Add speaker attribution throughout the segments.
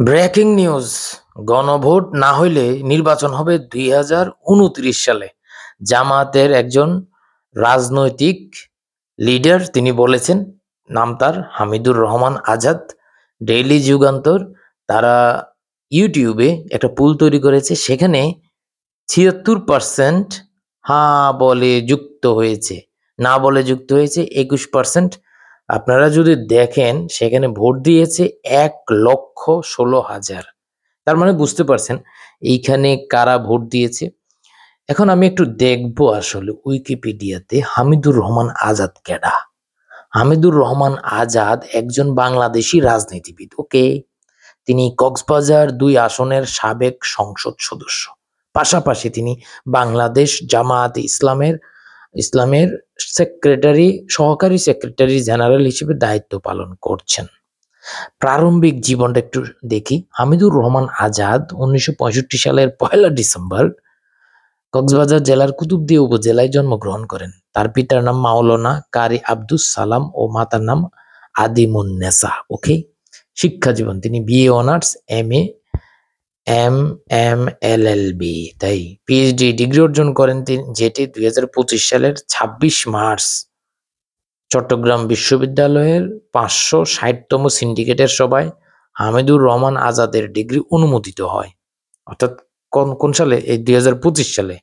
Speaker 1: Breaking news, গণভোট না হইলে নির্বাচন হবে 2029 সালে। জামায়াতের একজন রাজনৈতিক লিডার তিনি বলেছেন, নাম তার হামিদুর রহমান আজাদ। ডেইলি যুগান্তর তারা ইউটিউবে একটা পুল তৈরি করেছে, সেখানে 76% হ্যাঁ বলে যুক্ত হয়েছে, না বলে যুক্ত হয়েছে 21%। আপনারা যদি দেখেন সেখানে ভোট দিয়েছে 1,16,000। তার মানে বুঝতে পারছেন এইখানে কারা ভোট দিয়েছে। এখন আমি একটু দেখবো আসলে উইকিপিডিয়াতে হামিদুর রহমান আজাদ কেডা। হামিদুর রহমান আজাদ একজন বাংলাদেশি রাজনীতিবিদ। ওকে, তিনি কক্সবাজার 2 আসনের সাবেক সংসদ সদস্য। পাশাপাশি তিনি বাংলাদেশ জামায়াতে ইসলামের সহকারী সেক্রেটারি জেনারেল হিসেবে দায়িত্ব পালন করছেন। প্রারম্ভিক জীবনটা একটু দেখি। হামিদুর রহমান আজাদ 1965 সালের 1 ডিসেম্বর কক্সবাজার জেলার কুতুবদিয়া উপজেলায় জন্মগ্রহণ করেন। তার পিতার নাম মাওলানা কারি আব্দুস সালাম ও মাতার নাম আদিমুন্নেসা। ওকে, শিক্ষা জীবন, তিনি বিএ অনার্স, এমএ, এমএলএলবি, তাই পিএইচডি ডিগ্রি অর্জন করেন তিনি, যেটি 2025 সালের 26 মার্চ চট্টগ্রাম বিশ্ববিদ্যালয়ের 560তম সিন্ডিকেটের সভায় হামিদুর রহমান আজাদের ডিগ্রি অনুমোদিত হয়। অর্থাৎ কোন সালে? এই 2025 সালে।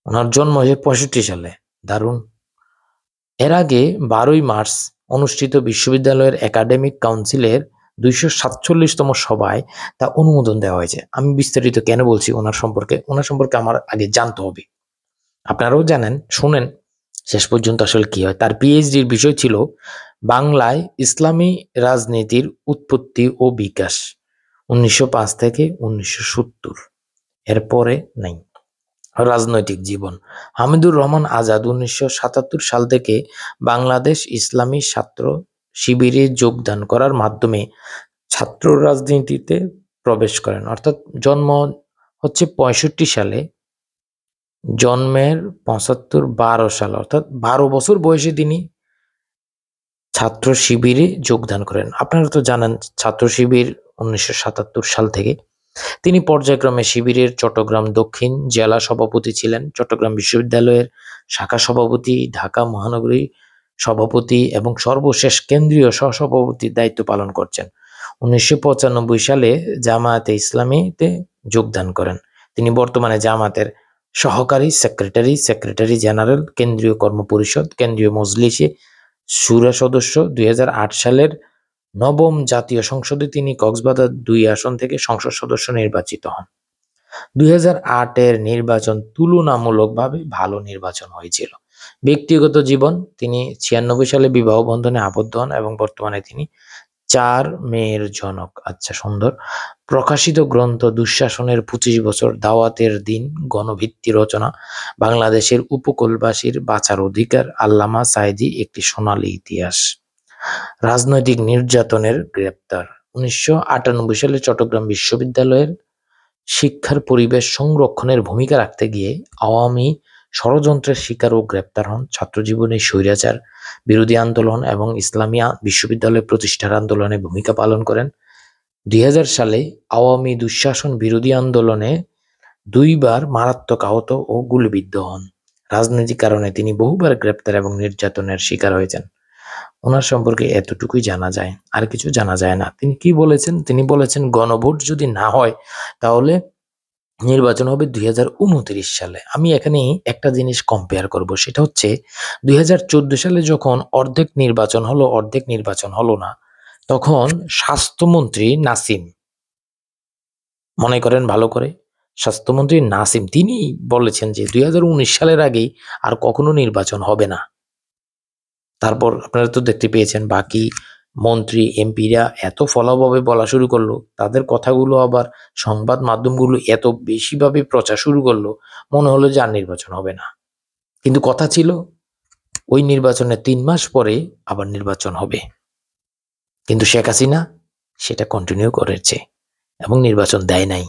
Speaker 1: ওনার জন্ম হয়েছে 65 সালে। দারুণ। এর আগে 12 মার্চ অনুষ্ঠিত বিশ্ববিদ্যালয়ের একাডেমিক কাউন্সিলের 247তম সভায় তা অনুমোদন দেওয়া হয়েছে। আমি বিস্তারিত কেন বলছি ওনার সম্পর্কে আমার আগে জানতে হবে। আপনারাও জানেন, শুনেন শেষ পর্যন্ত আসলে কি হয়। তার পিএইচডির বিষয় ছিল বাংলায় ইসলামী রাজনীতির উৎপত্তি ও বিকাশ, 1905 থেকে 1970। এরপরে নাই। রাজনৈতিক জীবন, হামিদুর রহমান আজাদ 1977 সাল থেকে বাংলাদেশ ইসলামী ছাত্র শিবিরে যোগদান করার মাধ্যমে ছাত্র রাজনীতিতে প্রবেশ করেন। অর্থাৎ জন্ম হচ্ছে 65 সালে, জন্মের 75, 12 সাল, অর্থাৎ 12 বছর বয়সে তিনি ছাত্র শিবিরে যোগদান করেন। আপনারা তো জানেন ছাত্র শিবির 1977 সাল থেকে। তিনি পর্যায়ক্রমে শিবিরের চট্টগ্রাম দক্ষিণ জেলা সভাপতি ছিলেন, চট্টগ্রাম বিশ্ববিদ্যালয়ের শাখা সভাপতি, ঢাকা মহানগরী সভাপতি এবং সর্বশেষ কেন্দ্রীয় সহসভাপতির দায়িত্ব পালন করছেন। 1995 সালে জামায়াতে ইসলামীতে যোগদান করেন। তিনি বর্তমানে জামায়াতের সহকারী সেক্রেটারি জেনারেল, কেন্দ্রীয় কর্মপরিষদ, কেন্দ্রীয় মজলিসে শুরা সদস্য। 2008 সালের 9ম জাতীয় সংসদে তিনি কক্সবাজার 2 আসন থেকে সংসদ সদস্য নির্বাচিত হন। 2008-এর নির্বাচন তুলনামূলকভাবে ভালো নির্বাচন হয়েছিল। ব্যক্তিগত জীবন, তিনি 96 সালে বিবাহ বন্ধনে আবদ্ধ হন এবং বর্তমানে তিনি 4 মেয়ের জনক। আচ্ছা, সুন্দর। প্রকাশিত গ্রন্থ দুঃশাসনের 25 বছর, দাওয়াতের দিন, গণভিত্তি রচনা, বাংলাদেশের উপকূলবাসীর বাঁচার অধিকার, আল্লামা সাঈদী একটি সোনালী ইতিহাস। রাজনৈতিক নির্যাতনের গ্রেপ্তার, 1998 সালে চট্টগ্রাম বিশ্ববিদ্যালয়ের শিক্ষার পরিবেশ সংরক্ষণের ভূমিকা রাখতে গিয়ে আওয়ামী ষড়যন্ত্রের শিকার ও গ্রেপ্তার হন। ছাত্রজীবনে স্বৈরাচার বিরোধী আন্দোলন এবং ইসলামিয়া বিশ্ববিদ্যালয় প্রতিষ্ঠার আন্দোলনে ভূমিকা পালন করেন। 2000 সালে আওয়ামী দুঃশাসন বিরোধী আন্দোলনে 2 বার মারাত্মক আহত ও গুলিবিদ্ধ হন। রাজনৈতিক কারণে তিনি বহুবার গ্রেপ্তার এবং নির্যাতনের শিকার হয়েছেন। ওনার সম্পর্কে এতটুকুই জানা যায়, আর কিছু জানা যায় না। তিনি কি বলেছেন? তিনি বলেছেন গণভোট যদি না হয় তাহলে নির্বাচন হবে 2029 সালে। আমি এখানে একটা জিনিস কম্পেয়ার করব, সেটা হচ্ছে 2014 সালে যখন অর্ধেক নির্বাচন হলো না, তখন স্বাস্থ্যমন্ত্রী নাসিম, মনে করেন ভালো করে, স্বাস্থ্যমন্ত্রী নাসিম তিনি বলেছেন যে 2019 সালের আগেই আর কখনো নির্বাচন হবে না। তারপর আপনারা তো দেখতে পেয়েছেন বাকি মন্ত্রী এমপিরা এত ফলাভাবে বলা শুরু করলো, তাদের কথাগুলো আবার সংবাদ মাধ্যমগুলো এত বেশিভাবে প্রচার শুরু করলো, মনে হলো যে আর নির্বাচন হবে না। কিন্তু কথা ছিল ওই নির্বাচনের 3 মাস পরে আবার নির্বাচন হবে। কিন্তু শেখ হাসিনা সেটা কন্টিনিউ করেছে এবং নির্বাচন দেয় নাই।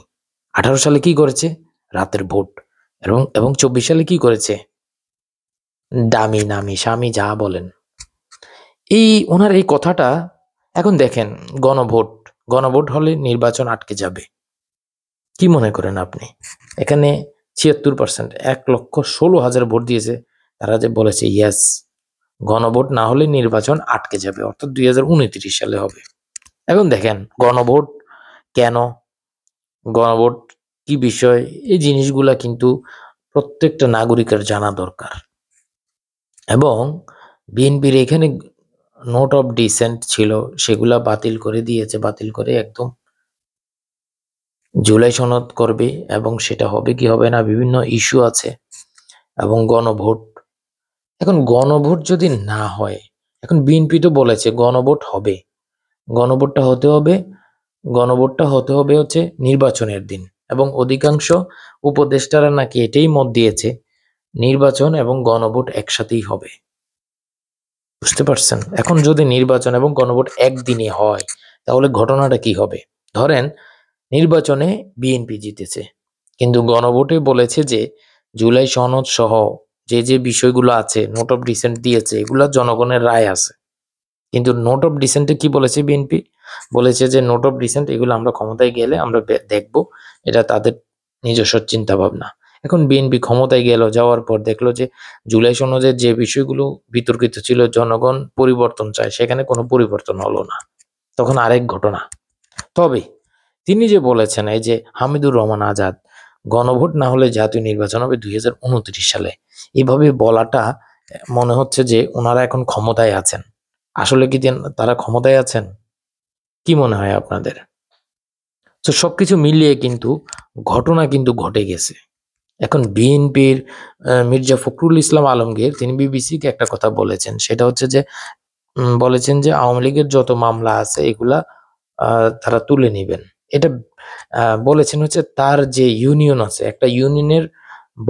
Speaker 1: 18 সালে কি করেছে? রাতের ভোট। এবং 24 সালে কি করেছে? দামি নামি স্বামী যা বলেন। ওনার এই কথাটা এখন দেখেন, গণভোট গণভোট হলে নির্বাচন আটকে যাবে। কি মনে করেন আপনি? এখানে ৭৬%, ১,১৬,০০০ ভোট দিয়েছে, তারা যে বলেছে ইয়েস, গণভোট না হলে নির্বাচন আটকে যাবে, অর্থাৎ 2029 সালে হবে। এখন দেখেন গণভোট কেন, গণভোট কি বিষয়, এই জিনিসগুলা কিন্তু প্রত্যেকটা নাগরিকের জানা দরকার। এবং বিএনপির এখানে নোট অফ ডিসেন্ট ছিল, সেগুলা বাতিল করে দিয়েছে, বাতিল করে একদম জুলাই সনদ করবে, এবং সেটা হবে কি হবে না বিভিন্ন ইস্যু আছে। এবং গণভোট, এখন গণভোট যদি না হয়, এখন বিএনপি তো বলেছে গণভোট হবে, গণভোটটা হতে হবে, গণভোটটা হতে হবে হচ্ছে নির্বাচনের দিন, এবং অধিকাংশ উপদেষ্টারা নাকি এটাই মত দিয়েছে নির্বাচন এবং গণভোট একসাথেই হবে। বুঝতে পারছেন? এখন যদি নির্বাচন এবং গণভোট একদিনে হয়, তাহলে ঘটনাটা কি হবে? ধরেন নির্বাচনে বিএনপি জিতেছে, কিন্তু গণভোটে বলেছে যে জুলাই সনদ সহ যে যে বিষয়গুলো আছে, নোট অফ ডিসেন্ট দিয়েছে, এগুলো জনগণের রায় আছে। কিন্তু নোট অফ ডিসেন্টে কি বলেছে বিএনপি? বলেছে যে নোট অফ ডিসেন্ট এগুলো আমরা ক্ষমতায় গেলে আমরা দেখব, এটা তাদের নিজস্ব চিন্তা ভাবনা। এখন বিএনপি ক্ষমতায় গেল, যাওয়ার পর দেখলো যে জুলাই সনদের যে বিষয়গুলো বিতর্কিত ছিল, জনগণ পরিবর্তন চায়, সেখানে কোনো পরিবর্তন হলো না, তখন আরেক ঘটনা। তবে তিনি যে বলেছেন, এই যে হামিদুর রহমান আজাদ, গণভোট না হলে জাতীয় নির্বাচন হবে 2029 সালে, এভাবে বলাটা মনে হচ্ছে যে ওনারা এখন ক্ষমতায় আছেন। আসলে কি তারা ক্ষমতায় আছেন? কি মনে হয় আপনাদের? তো সবকিছু মিলিয়ে কিন্তু ঘটনা কিন্তু ঘটে গেছে। এখন বিএনপির মির্জা ফখরুল ইসলাম আলমগীর তিনি বিবিসিকে একটা কথা বলেছেন, সেটা হচ্ছে যে বলেছেন যে আওয়ামী লীগের যত মামলা আছে এগুলা তারা তুলে নেবেন। এটা বলেছেন হচ্ছে তার যে ইউনিয়ন আছে, একটা ইউনিয়নের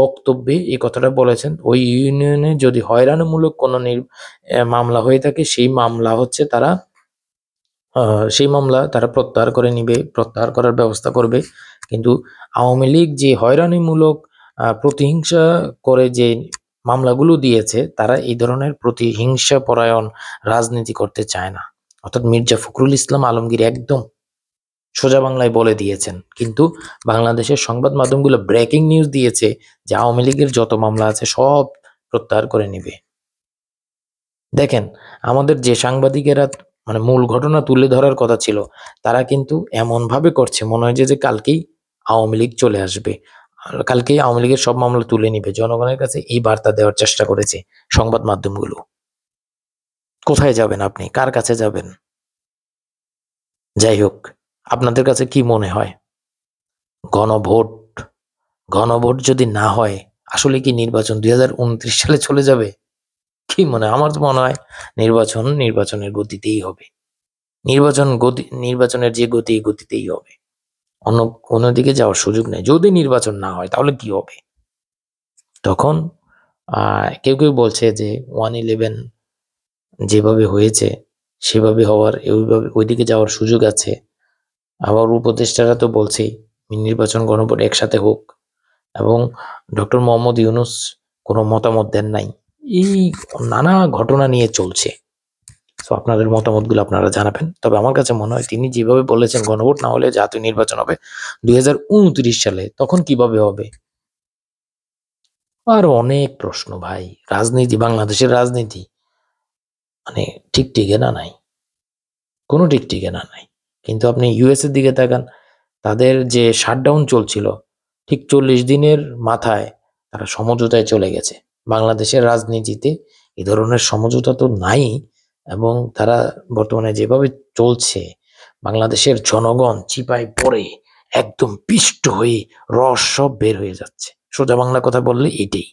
Speaker 1: বক্তব্যে এই কথাটা বলেছেন। ওই ইউনিয়নে যদি হয়রানিমূলক কোনো মামলা হয়ে থাকে, সেই মামলা তারা প্রত্যাহার করে নিবে, প্রত্যাহার করার ব্যবস্থা করবে। কিন্তু আওয়ামী লীগ যে হয়রানিমূলক প্রতিহিংসা করে যে মামলাগুলো দিয়েছে, তারা এই ধরনের প্রতিহিংসা পরায়ণ রাজনীতি করতে চায় না। অর্থাৎ মির্জা ফখরুল ইসলাম আলমগীর একদম সোজা বাংলায় বলে দিয়েছেন, কিন্তু বাংলাদেশের সংবাদ মাধ্যমগুলো ব্রেকিং নিউজ দিয়েছে যে আওয়ামী লীগের যত মামলা আছে সব প্রত্যাহার করে নিবে। দেখেন আমাদের যে সাংবাদিকেরা মানে মূল ঘটনা তুলে ধরার কথা ছিল, তারা কিন্তু এমন ভাবে করছে মনে হয় যে কালকেই আওয়ামী লীগ চলে আসবে, আর কালকেই আওয়ামী লীগের সব মামলা তুলে নিবে। জনগণের কাছে এই বার্তা দেওয়ার চেষ্টা করেছে সংবাদ মাধ্যমগুলো। কোথায় যাবেন আপনি? কার কাছে যাবেন? যাই হোক, আপনাদের কাছে কি মনে হয়? গণভোট গণভোট যদি না হয়, আসলে কি নির্বাচন 2029 সালে চলে যাবে? কি মনে হয়? আমার তো মনে হয় নির্বাচনের গতিতেই হবে। নির্বাচনের যে গতি, এই গতিতেই হবে। অন্য কোনো দিকে যাওয়ার সুযোগ নেই। যদি নির্বাচন না হয় তাহলে কি হবে? তখন কেউ কেউ বলছে যে 1/11 যেভাবে হয়েছে সেভাবে হওয়ার, ওইদিকে যাওয়ার সুযোগ আছে। আবার উপদেষ্টারা তো বলছেই নির্বাচন গণভোট একসাথে হোক, এবং ডক্টর মোহাম্মদ ইউনূস কোনো মতামত দেন নাই। এই নানা ঘটনা নিয়ে চলছে। তো আপনাদের মতামতগুলো আপনারা জানাবেন। তবে আমার কাছে মনে হয় তিনি যেভাবে বলেছেন গণভোট না হলে জাতীয় নির্বাচন হবে 2029 সালে, তখন কিভাবে হবে? আর অনেক প্রশ্ন ভাই। রাজনীতি, বাংলাদেশের রাজনীতি মানে ঠিক ঠিকানা নাই, কোনো ঠিক ঠিকানা নাই। কিন্তু আপনি ইউএস এর দিকে তাকান, তাদের যে শাটডাউন চলছিল, ঠিক 40 দিনের মাথায় তারা সমঝোতায় চলে গেছে। বাংলাদেশের রাজনীতিতে এই ধরনের সমঝোতা তো নাই, এবং তারা বর্তমানে যেভাবে চলছে, বাংলাদেশের জনগণ চিপায় পড়ে একদম পিষ্ট হয়ে রস সব বের হয়ে যাচ্ছে। সোজা বাংলা কথা বললে এটাই।